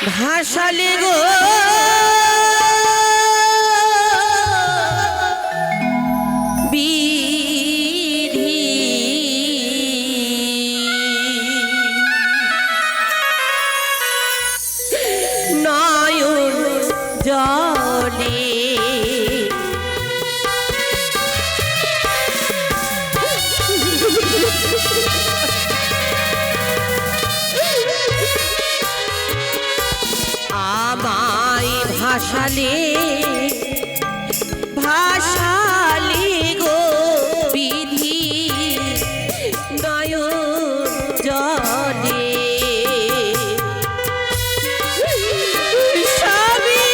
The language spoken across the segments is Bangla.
ভাসালে গো বিধি নয়ন জলে আমায় ভাসালে ভাসালে গো বিধি নয়ন জলে সবই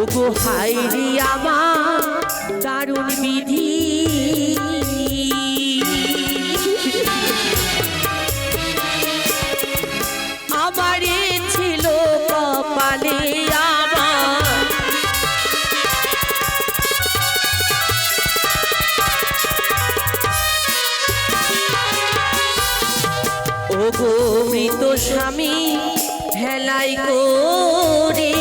ওগো হায়রি আমার দারুণ বিধি আমারে ছিল কপালে আমার ওগো মৃত স্বামী হেলাই করে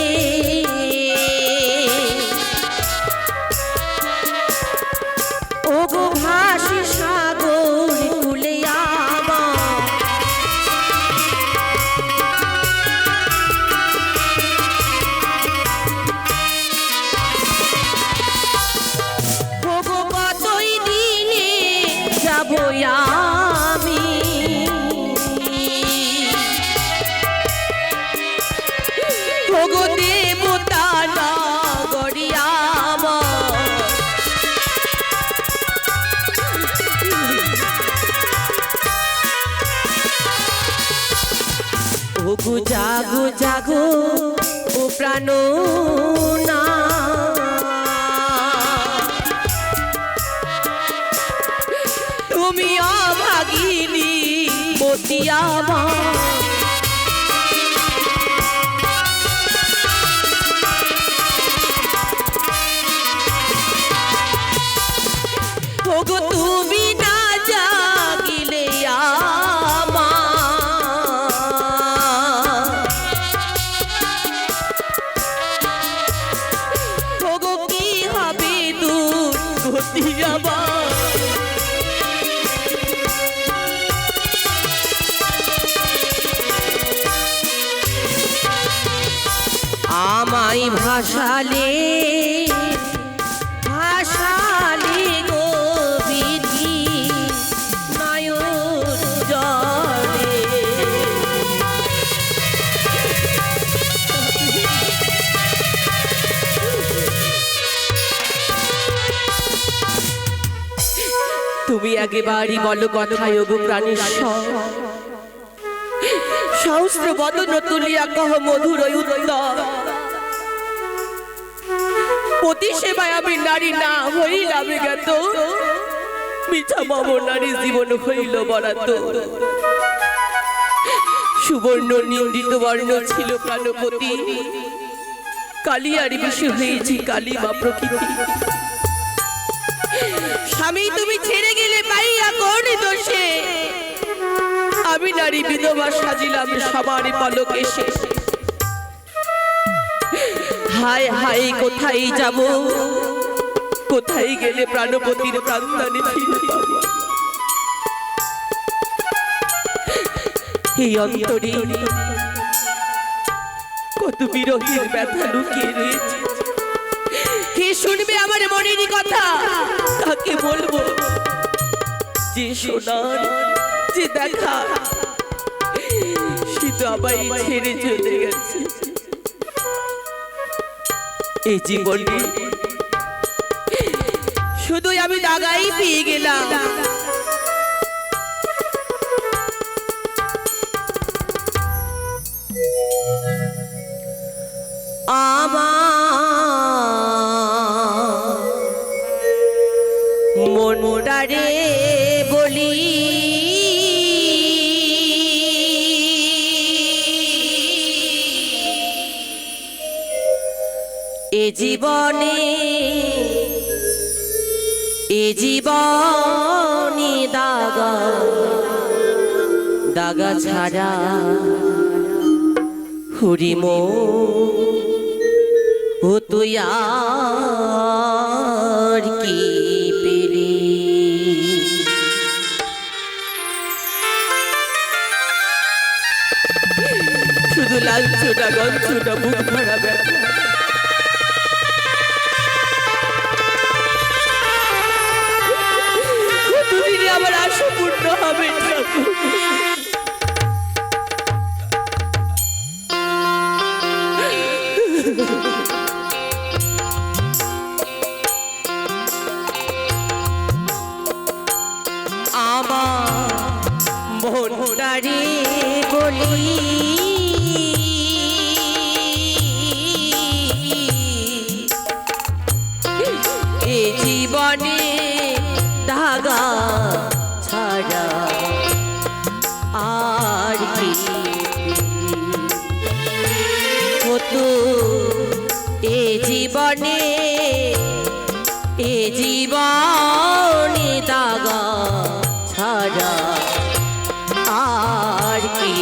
ওগো ভাসি সাগর কুলে আমার ওগো কতই দিনে যাবো আমি ওগো দেবতা নগরী আমার ওগো জাগো জাগো ও প্রাণ না তুমি অভাগিনী মতি আমার ওগো তুমি না জাগিলে ওগো কি হবে দূর গতি আমার আমায় ভাসালে ভাসালে গো বিধি নয়ন জলে তুমি একেবারই বলো কথায় ওগো প্রাণেশ্বর সহস্র বদন তুলিয়া কহ মধুর উত্তর পতি সেবায় আমি নারী না হইলাম জ্ঞাত মিছা মম নারী জীবন হইল বরাত সুবর্ণ নিন্দিত বর্ণ ছিল প্রাণপতি কালিয়ার বিশু হয়েছি কালী মা প্রকৃতি স্বামী তুমি ছেড়ে গেলে পাইয়া কোন দোষে আমি নারী বিধবা সাজিলাম সবার পলক এসে হায় হায় কোথায় যাব কোথায় গেলে প্রাণপতির প্রাণদানে ফিরে পাবো এই অন্তরে কত বিরহের ব্যথা লুকিয়ে রয়েছে কে শুনবে আমার মনের কথা কাকে বলবো যে শোনার যে দেখা সে তো আমায় ছেড়ে চলে গেছে এই জীবনে শুধু আমি দাগাই পেয়ে গেলাম আমার মনটারে বলি এ জীবনে এ জীবনে দাগা দাগা ছাড়া হরিমো ও তুই আর কি পেলি শুধু লাঞ্ছটা গঞ্ছটা বুক ভরা ব্যথা কতদিনে আমার আশা পূর্ণ হবে আমার মনটারে বলি এ জীবনে দাগা ছাড়া আর কি হতো এ জীবনে দাগা ছাড়া আর কি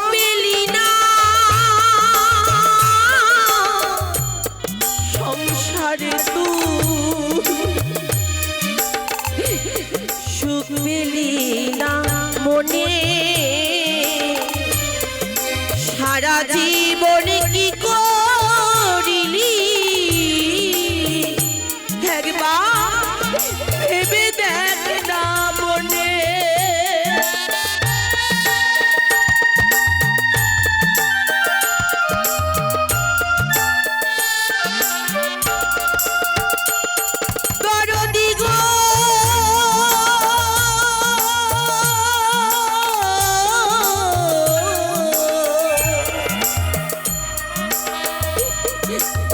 পেলি সুখ পেলি না মনে সারা জীবনে কি করিলি একবার ভেবে দেখ না মনে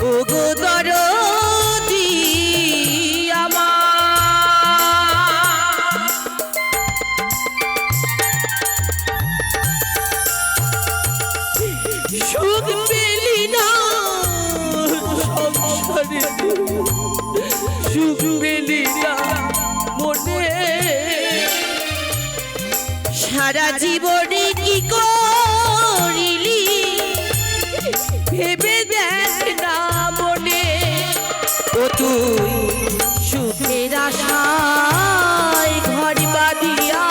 ওগো দরদি আমার সুখ পেলি না সংসারে সুখ পেলি না মনে সারা জীবনে কি করিলি ভেবে দেখ না মনে ও তুই সুখের আশায় ঘর বাঁধিয়া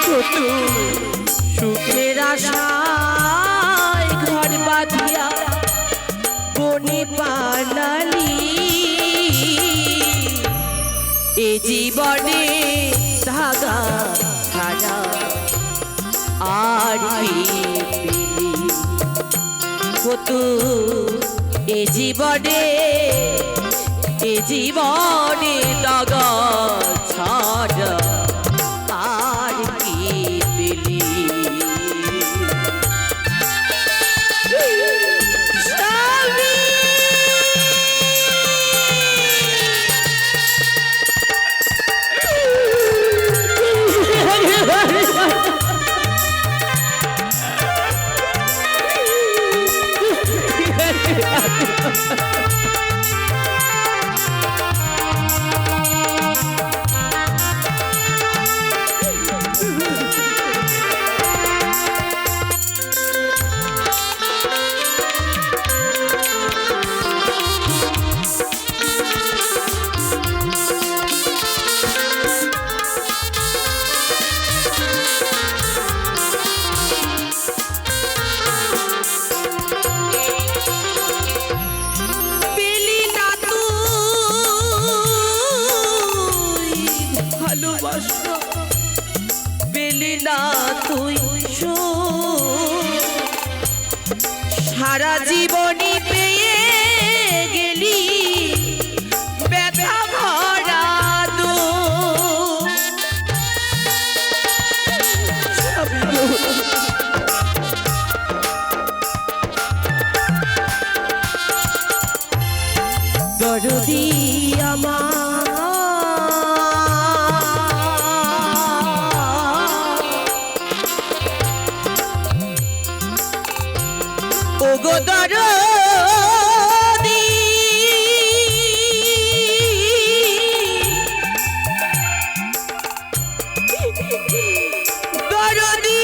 ও তুই সুখের আশায় ঘর বাঁধিয়া বনে বানালি এ জীবনে ধাগা ছাড়া আর কি পেলি কতু এ জীবনে দাগা ছাড়া আর কি পেলি না তুই সারা জীবনই পেয়ে গেলি ব্যথা ভরা দরদি আমার ওগো দরদি দরদি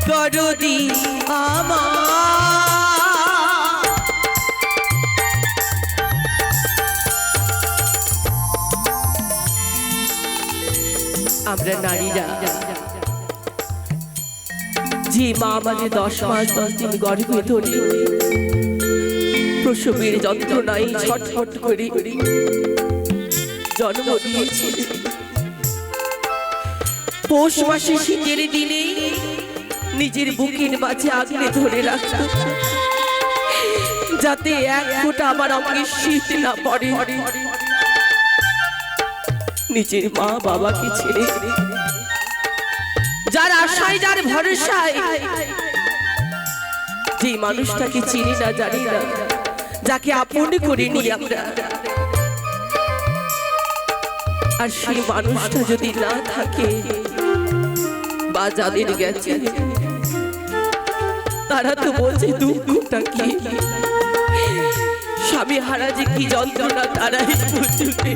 দরদি আমার আমরা নারীরা যে মা আমাদের 10 মাস 10 দিন গর্ভে ধরে প্রসবের যন্ত্রণায় ছটফট করে জন্ম দিয়েছে, পৌষ মাসে শীতের দিনে নিজের বুকের মাঝে আগলে ধরে রাখত যাতে এক ফোঁটা আমার অঙ্গে শীত না পড়ে। নিজের মা বাবাকে ছেড়ে যার আশায় যার ভরসায় যে মানুষটাকে চিনি না জানি না, যাকে আপন করে নিই আমরা, আর সেই মানুষটা যদি না থাকে বা যাদের গেছে তারা তো বলছে দুঃখটা কি, স্বামী হারা যে কি যন্ত্রণা তারাই বুঝবে।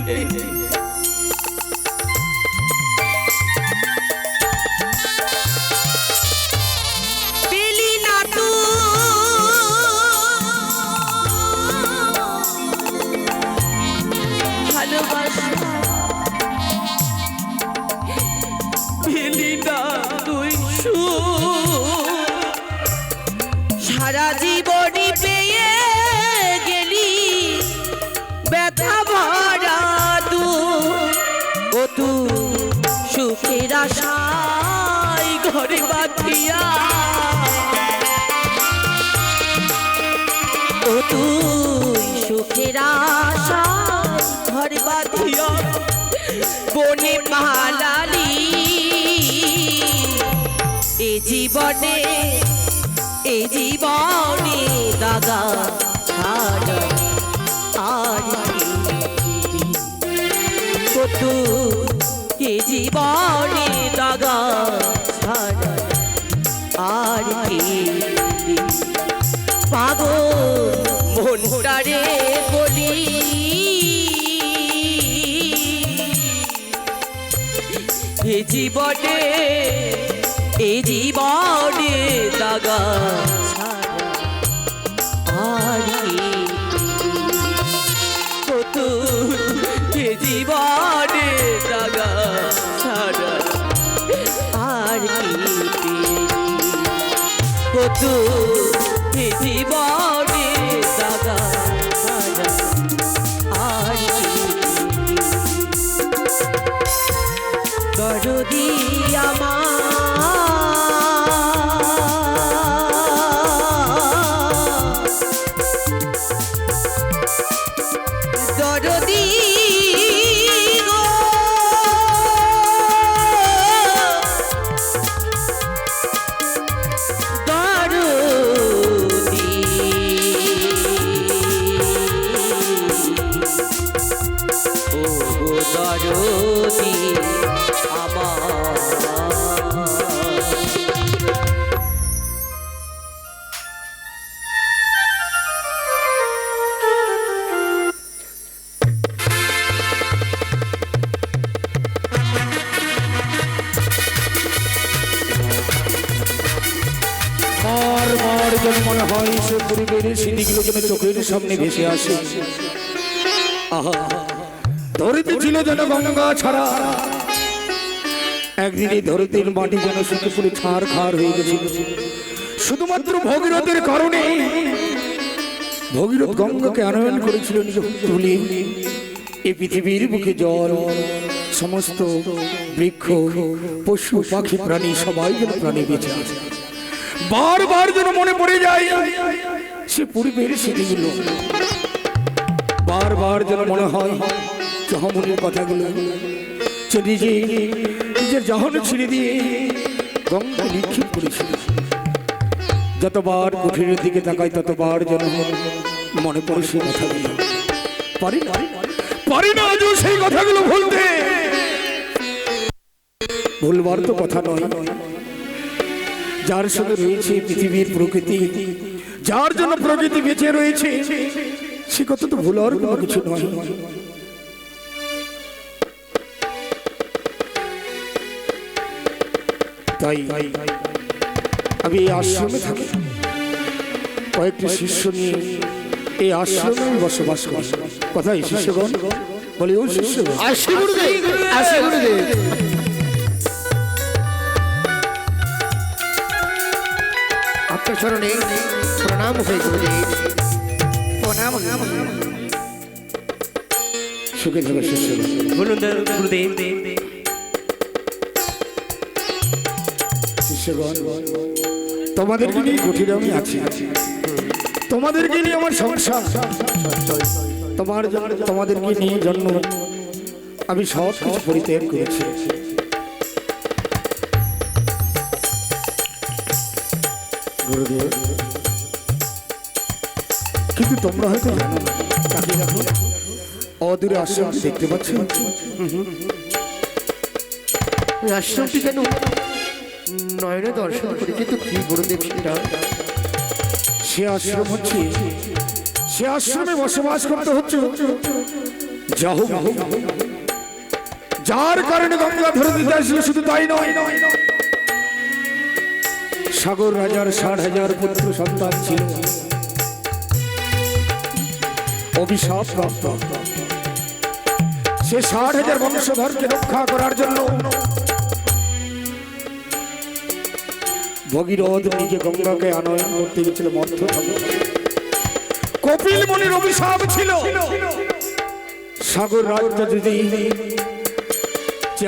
সারা জীবনই পেয়ে গেলি ব্যথা ভরা ও তু সুখের আশায় ঘরে বাঁধিয়া, ও তুই সুখের আশায় ঘরে বাঁধিয়া বনে পালালি এ জীবনে দাগা ছাড়া আর কত এ জীবনে দাগা ছাড়া আর পাগল মনটারে বলি এ জীবনে দাগা আর কত এ জীবনে দাগা ছাড়া আর কত এ জীবনে দাগা ছাড়া আর দরদি আমার মনে হয় সে পরিবের স্মৃতিগুলো যেন চোখের সামনে ভেসে আসে। আহা, ধরিতে ছিল যেন গঙ্গা ছাড়া, একদিন এই ধরিতের মাটি যেন শুকে পুরো ছাড় খাড় হয়ে গেছিল শুধুমাত্র ভগীরথের কারণে। ভগীরথ গঙ্গাকে আনয়ন করেছিল নিজ তুলে। এই পৃথিবীর বুকে জল, সমস্ত বৃক্ষ, পশু পাখি প্রাণী সবাই যেন প্রাণী বেঁচে আছে। বারবার যেন মনে পড়ে যায় সে পূর্বের স্মৃতিগুলো, বারবার যেন মনে হয় জহমনির কথাগুলো, যে নিজের জাহান ছেড়ে দিয়ে গঙ্গা নিক্ষেপ করেছিল। যতবার কুঠিরের দিকে তাকাই ততবার যেন মনে পড়ে সেই কথাগুলো। পারি না আজও সেই কথাগুলো ভুলতে। ভুলবার তো কথা নয়, যার সঙ্গে রয়েছে পৃথিবীর প্রকৃতি, যার জন্য প্রকৃতি বেঁচে রয়েছে, সে কথা তো ভুলার কোনো কিছু নয়। তাই আমি এই আশ্রমে থাকি, কয়েকটি শিষ্য নিয়ে এই আশ্রমে বসবাস করি। কোথায় শিষ্যগণ? বলি ও শিষ্যগণ, আসি গুরুদেব, আসি গুরুদেব। আপনার চরণে প্রণাম হয়ে গুরুদেব, প্রণাম। সুখে থাকো শিষ্যগণ। বলুন গুরুদেব। শিষ্যগণ, তোমাদেরকে নিয়ে কুঠিরে আমি আছি, তোমাদেরকে নিয়ে আমার সংসার, তোমাদেরকে নিয়ে জন্ম আমি সব কিছু পরিত্যাগ করেছি। গুরুদেব, কিন্তু তোমরা হয়তো জানো না, তাকে দেখো অদূরে আশ্রম দেখতে পাচ্ছ। ওই আশ্রমটি কেন নয়নে দর্শন করি, কিন্তু কি গুরুদেব সেটা? সে আশ্রম হচ্ছে, সে আশ্রমে বসবাস করতে হচ্ছে যার কারণে গঙ্গা ধরে দিতে আসছিল। শুধু তাই নয়, সাগর রাজার 60,000 পুত্র সন্তান ছিল, অভিশাপ প্রাপ্ত। সে 60,000 বংশধরকে রক্ষা করার জন্য ভগীরথ নিজে গঙ্গাকে আনয়ন করতে গেছিল মধ্য। কপিল মুনির অভিশাপ ছিল, সাগর রাজটা যদি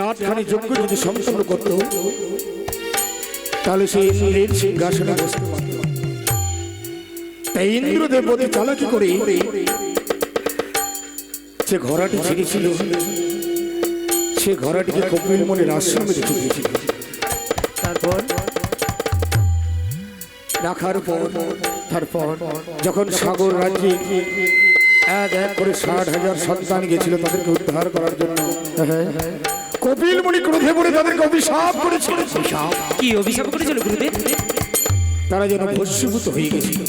8খানি যজ্ঞ যদি সম্পন্ন করত, তাহলে সে ইন্দ্রের সিংহাসনে বসতে পারত। তাই ইন্দ্রদেব অতি চালাকি করে যে ঘোড়াটি ছেড়েছিল, সে ঘোড়াটিকে কপিল মুনির আশ্রমে রেখে দিয়েছিল। তারপর রাখার পর যখন সাগর রাজ্যে এক এক করে 60,000 সন্তান গেছিল তাদেরকে উদ্ধার করার জন্য, কপিল মুনি ক্রোধে পড়ে তাদেরকে অভিশাপ করেছিল। কি অভিশাপ করেছিল গুরুদেব? তারা যেন ভস্মীভূত হয়ে গেছিল।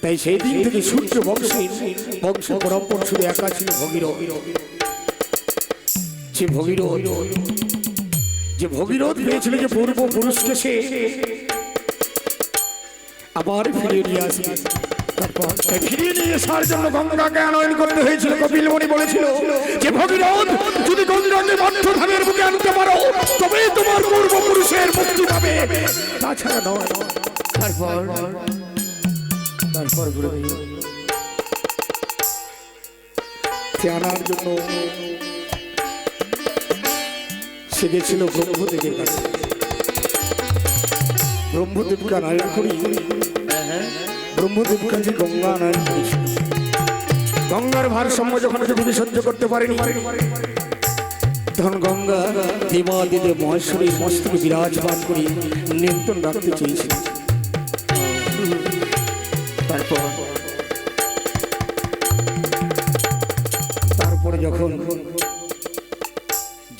তাই সেই দিন থেকে সূর্য বংশ পরম্পর শুধু একা ছিল ভগীরথ। যে ভগীরথ পেয়েছিল যে পূর্বপুরুষকে, সে আবার ফিরিয়ে নিয়ে আসবে। তারপর ফিরিয়ে নিয়ে আসার জন্য গঙ্গাকে আনয়ন করতে হয়েছিল। কপিল মুনি বলেছিল যে ভগীরথ, যদি গঙ্গাকে মধ্যধামের বুকে আনতে পারো তবে তোমার পূর্বপুরুষের মুক্তি পাবে, তাছাড়া নয়। তারপর গুরুদেব আনার জন্য সে গেছিল ব্রহ্মদেবের কাছে। ব্রহ্মদেবকে আনয়ন করি, ব্রহ্মদেব কাছে গঙ্গা আনয়ন করেছিল। গঙ্গার ভারসাম্য যখন পৃথিবী সহ্য করতে পারেনি, তখন গঙ্গা দেবাদিদেব মহেশ্বরী মস্তকে বিরাজমান করে নিয়ন্ত্রণ রাখতে চেয়েছিল। তারপরে যখন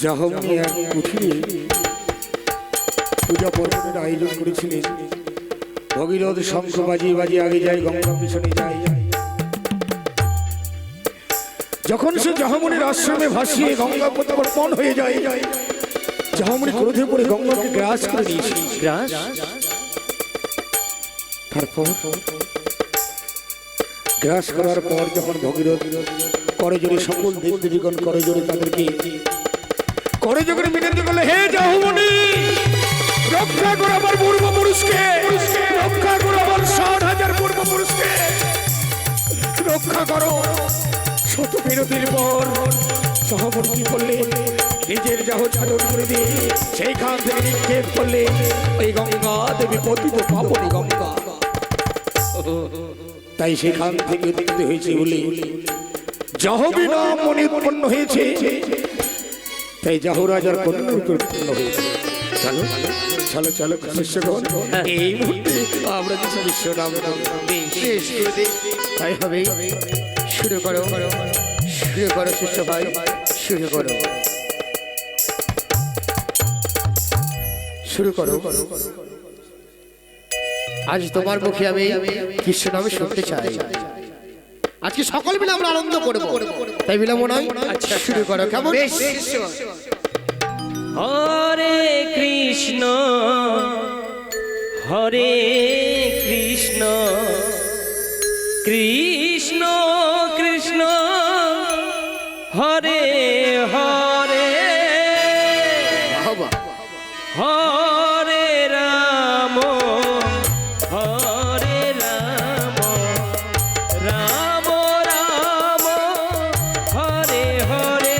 জাহ্নবী এক কুঠিরে পূজা পর্বণের আয়োজন করেছিলেন, ভগীরথ শঙ্খ বাজিয়ে বাজিয়ে আগে যায়, গঙ্গা পিছনে যায়। যখন সে জাহ্নবীর আশ্রমে ভাসিয়ে গঙ্গা প্রত্যাবর্তন হয়ে যায়, জাহ্নবী ক্রোধে পড়ে গঙ্গাকে গ্রাস করে নিয়েছিল। তারপর গ্রাস করার পর যখন ভগীরথ করজোড়ে সকল দেবদেবীগণ করজোড়ে তাদেরকে করজোড়ে মিনতি করলে, হে জাহ্নবী, রক্ষা করো আমার পূর্বপুরুষকে, রক্ষা করো আমার 60,000 পূর্বপুরুষকে। কত বিরতির পর সহবর্তী করলে নিজের দেহ ছাড়ন করে দিয়ে সেইখান থেকে নিক্ষেপ করলে ওই গঙ্গা দেবী পতিত পাবনি গঙ্গা। তাই সেখান থেকে দেখতে হয়েছে বলে জাহবী নাম মনে উৎপন্ন হয়েছে, তাই জাহ রাজার কন্যা উৎপন্ন হয়েছে। চলো চলো চলো শিষ্যগণ, এই মুহূর্তে আমরা যে বিশ্ব নাম তাই হবে। শুরু করো শুরু করো শিষ্য ভাই, শুরু করো শুরু করো। আজ তোমার মুখে আমি কৃষ্ণ নামে শুনতে চাই। আজকে সকল মিলে আমরা আনন্দ করবো, তাই বিলম্ব নয়। আচ্ছা শুরু করো। কেমন? হরে কৃষ্ণ হরে কৃষ্ণ কৃষ্ণ কৃষ্ণ হরে হরে হরে রাম হরে রাম রাম রাম হরে হরে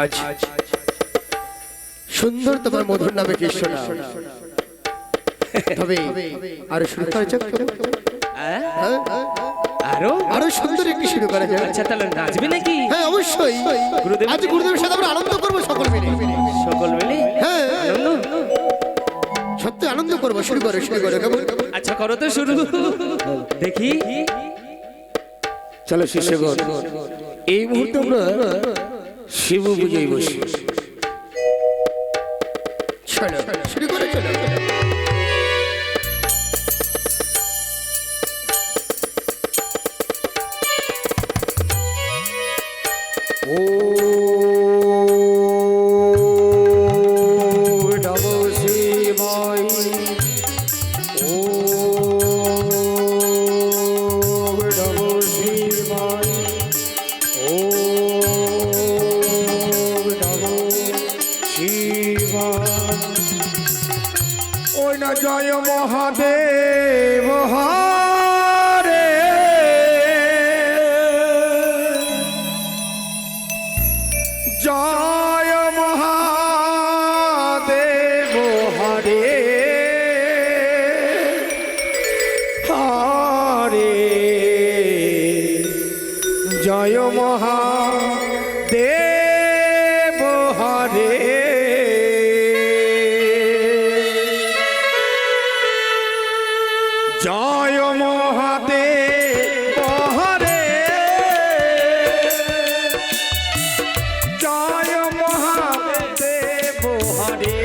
আজ সুন্দর তোমার মধুর নামে কৃষ্ণ নাম। তবে আরো শুরু করা যাক। আরো আরো সুন্দর একটি শুরু করা যাক। আচ্ছা তাহলে নাচবে নাকি? হ্যাঁ অবশ্যই। আজ গুরুদেবের সাথে আমরা আনন্দ করবো সকল মিলে। সকল মিলে হ্যাঁ আনন্দ, সত্যি আনন্দ করবো। শুরু করো শুরু করো। কেমন? আচ্ছা করো তো শুরু, দেখি। চলো শিষ্যগণ, এই মুহূর্তে আমরা শিব পূজায় বসি। চলো শুরু করে চলো। ও নমো শিবায়, ও নমো শিবায়, ও নমো শিবায়। ওই না জয় মহাদেব হরে, জয় মহাদেব হরে হরে, জয় মহাদেব হরে। জয় মহাদেব হরে, জয় মহাদেব হরে।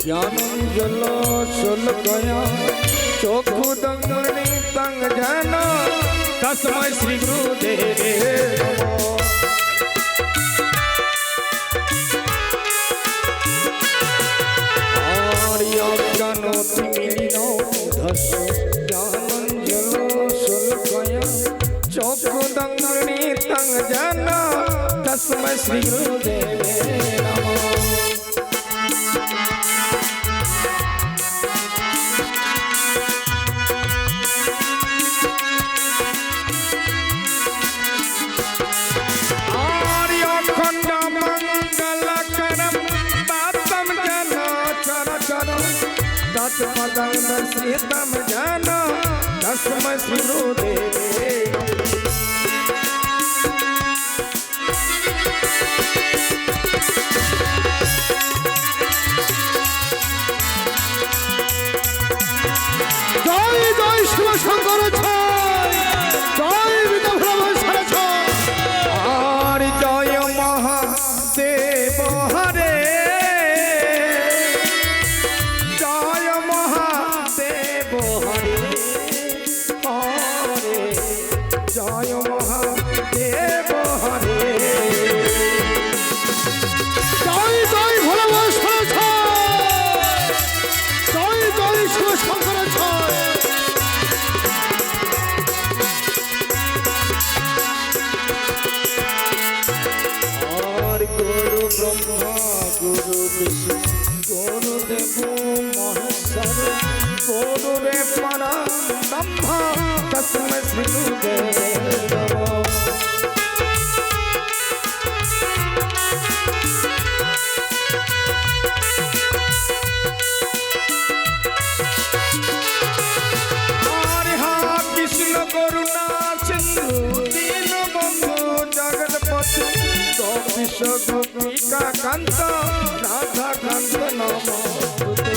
জ্ঞানঞ্জল শোলকয়া চক্ষু দঙ্গনি তঙ্গ জন তস্মৈ শ্রী গুরুদেবে নমঃ। আর্যজ্ঞানতি মিলিন ধস্য জ্ঞানঞ্জল শোলকয়া চক্ষু দঙ্গনি তঙ্গ জন তস্মৈ শ্রী গুরুদেবে নমঃ। पदं दर्शितं जन तस्मै श्री गुरुदेवे জয় জয় শিব শঙ্কর ছয়, জয় বিদ্যাভ্রম সারা ছয়। আর জয় মহাদেব হরে জয় মহাদেব হরে হরে জয় মহাদেব হরে জয় জয় ভোলাব সারা ছয়, জয় জয় শিব শঙ্কর ছয়। আর গুরু ব্রহ্মা গুরু বিষ্ণু গুরু দেব মহেশ্বর গুরু রে পরব্রহ্ম তস্मै শ্রী গুরুদেবে নমঃ। হরে হা কৃষ্ণ করুণা সিন্ধু দীন বন্ধু জগৎপতি গোপীশ গোপিকা কান্ত রাধা কান্ত নমস্তুতে।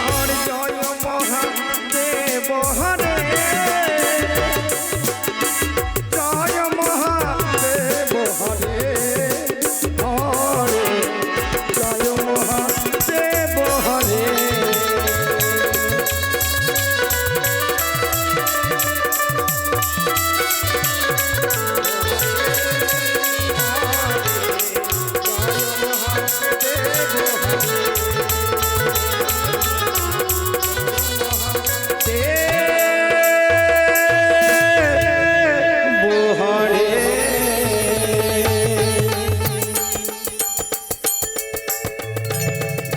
হরে জয় মহাদেব হরে জয় মহাদেব হরে হরে জয় মহাদেব হরে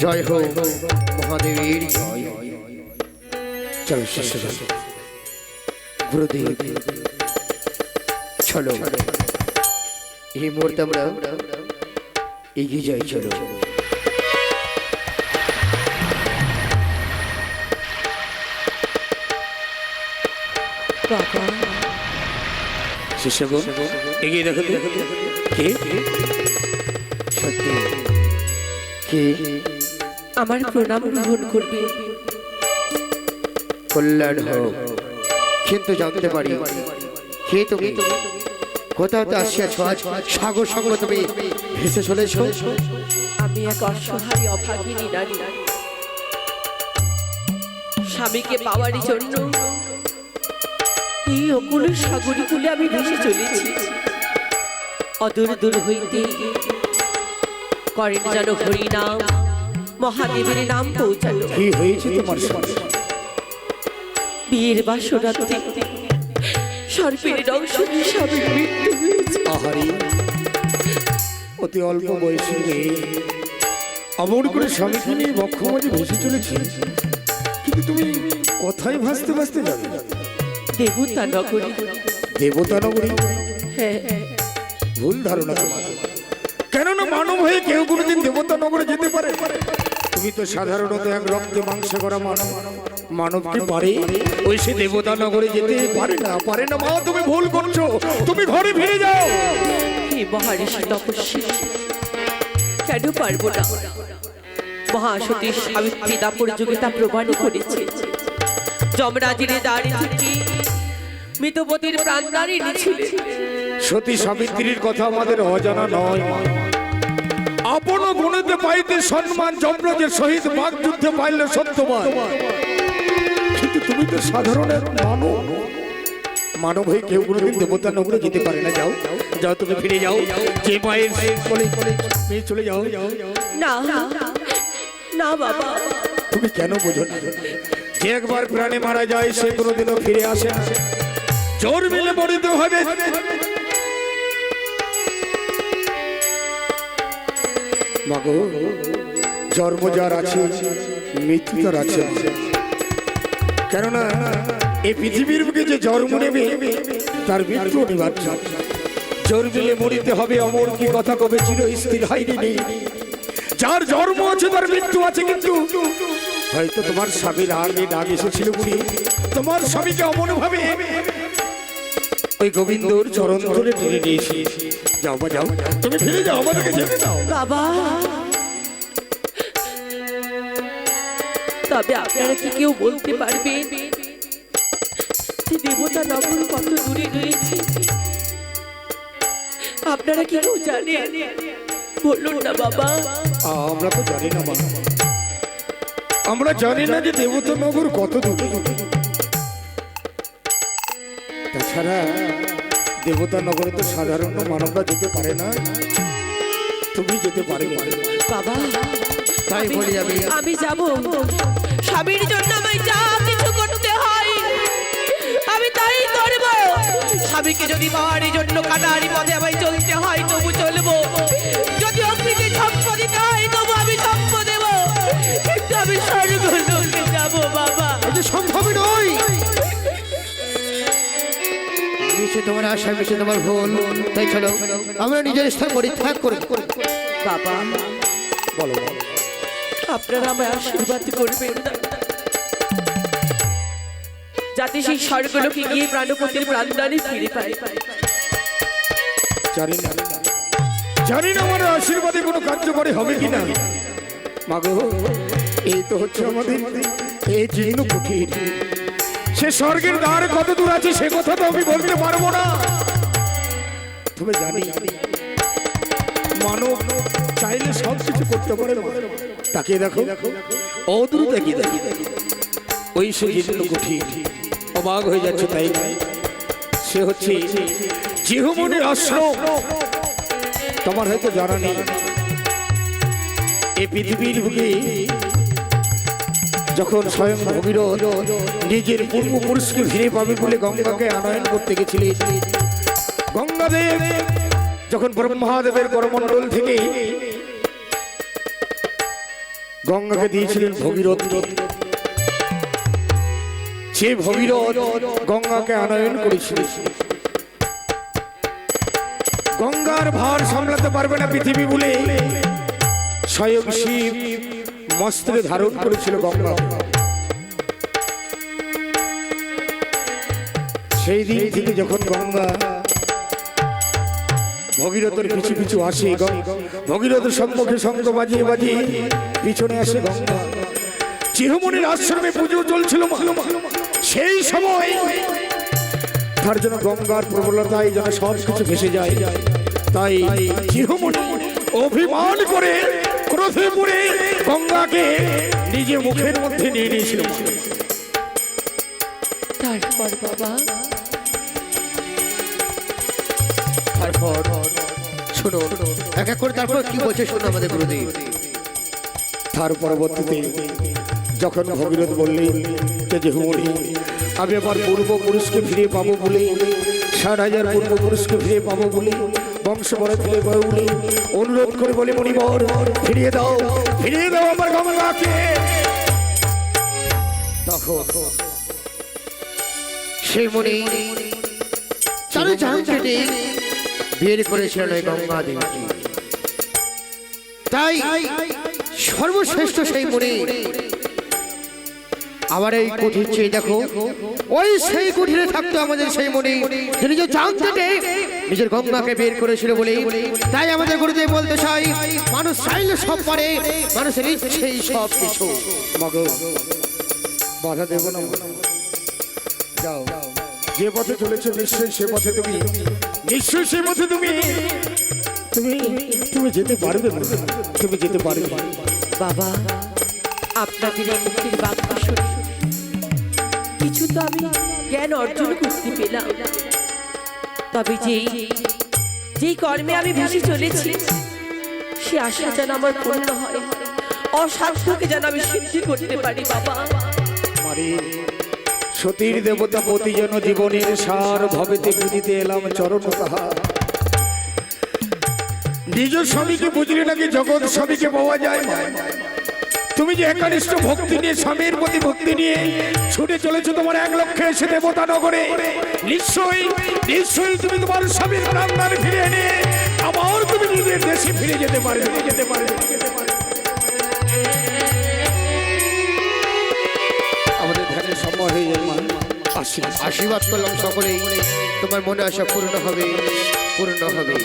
জয় হো মহাদেবের জয়। চলো শিষ্য গুরুদেব চলো, এই মুহূর্তে আমরা এগিয়ে যাই। চলো বাবা শিষ্যগণ এগিয়ে দেখো কে সত্যি কে? আমার প্রণাম গ্রহণ করবে। কল্যাণ হোক, কিন্তু জানতে পারি কে তুমি? কোথাও তো আসিয়াছ আজ সাগর সঙ্গ তুমি ভেসে চলেছ? আমি এক অসহায় অভাগিনী নারী, স্বামীকে পাওয়ার জন্য এই অকুল সাগরী কুলে আমি ভেসে চলেছি। অদূর দূর হইতে করেন যেন হরি নাম, মহাদেবের নাম পৌঁছালো। কি হয়েছে তোমার সঙ্গে? বিয়ের বাসরাতে সর্পের দংশনে স্বামীর মৃত্যু হয়েছে। আহারে অতি অল্প বয়সী মেয়ে অমর করে স্বামীকে নিয়ে বক্ষ মাঝে ভেসে চলেছে, কিন্তু তুমি কোথায় ভাসতে ভাসতে যাবে? দেবতা নগরী। দেবতা নগরী? হ্যাঁ, ভুল ধারণা তোমার। কেননা মানব হয়ে কেউ কোনোদিন দেবতা নগরে যেতে পারে? তুমি তো সাধারণত এক রক্তে মাংস করা মানব, মানব কি পারে ওই সে দেবতা নগরে যেতে পারে না? পারে না মা, তুমি ভুল করছো, তুমি ঘরে ফিরে যাও। হে মহারিষি তপস্বী, কেন পারবো না? মহাসতী সাবিত্রী দাপর যুগে তা প্রমাণ করেছে। যমরাজের দাঁড়িয়ে থেকে মৃতপতির প্রাণদান এনেছিলেন। সতী সাবিত্রীর কথা আমাদের অজানা নয়। আপন গুণেতে পাইতে সম্মান যমরাজের সহিত বাক যুদ্ধে পাইলে সত্যবান, কিন্তু তুমি তো সাধারণ এক মানব। মানব হয়ে কেউ কোনোদিন দেবতা নগরে যেতে পারে না। যাও যাও, তুমি ফিরে যাও, যে মায়ের কোলে মেয়ে চলে যাও। না না বাবা, তুমি কেন বোঝো না? যে একবার প্রাণে মারা যায় সে কোনোদিনও ফিরে আসে না। জোর মিলে মরিতে হবে। মাগো, জন্ম যার আছে মৃত্যু তার আছে। কেননা এই পৃথিবীর বুকে যে জন্ম নেবে তার মৃত্যু অনিবার্য। জোর মিলে মরিতে হবে, অমর কি কথা কবে চিরস্থির হয়নি নেই। যার জন্ম আছে তার মৃত্যু আছে, কিন্তু হয়তো তোমার স্বামীর আগে ডাক এসেছিল বুড়ি, তোমার স্বামীকে অমন ভাবে ওই গোবিন্দর চরণ ধরে টেনে নিয়েছি। যাও বা যাও, তুমি ফিরে যাও, আমাদেরকে যেতে দাও। বাবা, তবে আপনারা কি কেউ বলতে পারবেন যে দেবতা নগর কত দূরে রয়েছে? আপনারা কি কেউ জানেন? বলুন না বাবা। আমরা তো জানি না মা, আমরা জানি না যে দেবতা নগর কত দূরে। তাছাড়া দেবতা নগরে তো সাধারণ মানবরা যেতে পারে না, তুমি যেতে পারবে। বাবা, তাই বলি আমি যাব। স্বামীর জন্য আমায় যা কিছু করতে হয় আমি তাই করব। স্বামীকে যদি পাওয়ার জন্য কাটারি পথে আমায় চলতে হয় তবু চলবো। যদি অগ্নিতে ঝম্প দিতে হয় তবু আমি ঝম্প দেব, কিন্তু আমি স্বর্গলোকে যাব বাবা। এটা সম্ভব নয়। মিশে তোমার আশা, মিশে তোমার ভুল। তাই চলো আমরা নিজের স্থান পরিত্যাগ করি। বাবা, বলো আপনারা আমায় আশীর্বাদ করবেন যাতে সেই স্বর্গলোকে গিয়ে প্রাণপতির প্রাণদানে ফিরে পাই। জানি না, জানি না আমার আশীর্বাদে কোনো কার্যকরী হবে কিনা। মাগো, এই তো হচ্ছে আমাদের এই জীর্ণ কুঠির। সে স্বর্গের দ্বার কত দূর আছে সে কথা তো আমি বলতে পারবো না। তবে জানি মানব চাইলে সব কিছু করতে পারে। তাকে দেখো, অদূর তাকিয়ে দেখি, ওই সে জীর্ণ কুঠির। অবাক হয়ে যাচ্ছে তাই না? সে হচ্ছে জিহমনির আশ্রম। তোমার হয়তো জানা নেই, এই পৃথিবীর বুকে যখন স্বয়ং ভগীরথ নিজের পূর্বপুরুষকে ফিরে পাবে বলে গঙ্গাকে আনয়ন করতে গেছিলেন, গঙ্গাদেব যখন ব্রহ্মাদেবের করমণ্ডল থেকে গঙ্গাকে দিয়েছিলেন ভগীরথকে, সে ভগীরথ গঙ্গাকে আনয়ন করেছিলেন। গঙ্গার ভার সামলাতে পারবে না পৃথিবী বলে স্বয়ং শিব মস্তকে ধারণ করেছিল গঙ্গা। সেই দিন থেকে যখন গঙ্গা ভগীরথের পিছু পিছু আসে, ভগীরথের সম্মুখে শঙ্খ বাজিয়ে বাজিয়ে পিছনে আসে গঙ্গা। চিরমণির আশ্রমে পুজো চলছিল। সেই সময় তার জন্য গঙ্গার প্রবলতায় যেন সব কিছু ভেসে যায়। তাই চিরমণি অভিমান করে ক্রোধে পড়ে গঙ্গাকে নিজে মুখের মধ্যে নিয়ে নিয়েছিল। তারপর বাবা, তারপর শোনো এক এক করে তারপর কি বলছে শোনো আমাদের গুরুদেব। তার পরবর্তীতে যখন ভগীরথ বললেন যে হুমনি আমি আমার পূর্বপুরুষকে ফিরে পাবো বলে, ৬০,০০০ পূর্বপুরুষকে ফিরে পাবো বলে, বংশবরে ফিরে পাবো বলে অনুরোধ করে বলে মণিবর ফিরিয়ে দাও, ফিরিয়ে দাও আমার গঙ্গাকে। তখন সেই মণি তার জান কেটে বের করেছিলেন ওই গঙ্গা দেবীকে। তাই সর্বশ্রেষ্ঠ সেই মণি আবার এই কুঠির চেয়ে দেখো, ওই সেই কুঠিরে থাকতো আমাদের সেই মণি যে নিজের জান কেটে নিজের গঙ্গাকে বের করেছিল বলে। তাই আমাদের গুরুদেব বলতে চাই, মানুষ চাইলে সব পারে, মানুষের ইচ্ছেই সব কিছু। মাগো বাধা দেব না, যে পথে চলেছো নিশ্চয়ই সে পথে তুমি নিশ্চয়ই সে পথে তুমি তুমি তুমি যেতে পারবে না, তুমি যেতে পারবে না। বাবা, আপনাদের এই মুখের বাক্য শুনে কিছু তো আমি জ্ঞান অর্জন করতে পেলাম, তবে যেই কর্মে আমি ভেসে চলেছি সে আশা যেন আমার পূর্ণ হয়, অসাধ্যকে যেন আমি সিদ্ধি করতে পারি। বাবা, মারে সতীর দেবতা পতি যেন জীবনের সার ভবেতে বুঝিতে এলাম চরণ তাহার। নিজ স্বামীকে বুঝলে নাকি জগৎ স্বামীকে পাওয়া যায় না। তুমি যে একনিষ্ঠ ভক্তি নিয়ে স্বামীর প্রতি ভক্তি নিয়ে ছুটে চলেছো তোমার এক লক্ষ্যে সে দেবতা নগরে, নিশ্চয়ই নিশ্চয়ই তুমি তোমার স্বামীর প্রাণদান ফিরে এনে আবার তুমি নিজের দেশে ফিরে যেতে পারবে, যেতে পারবে। আমাদের ধ্যানের সময় হয়ে যায় মা, আশীর্বাদ করলাম সকলেই, তোমার মনে আশা পূর্ণ হবে, পূর্ণ হবে।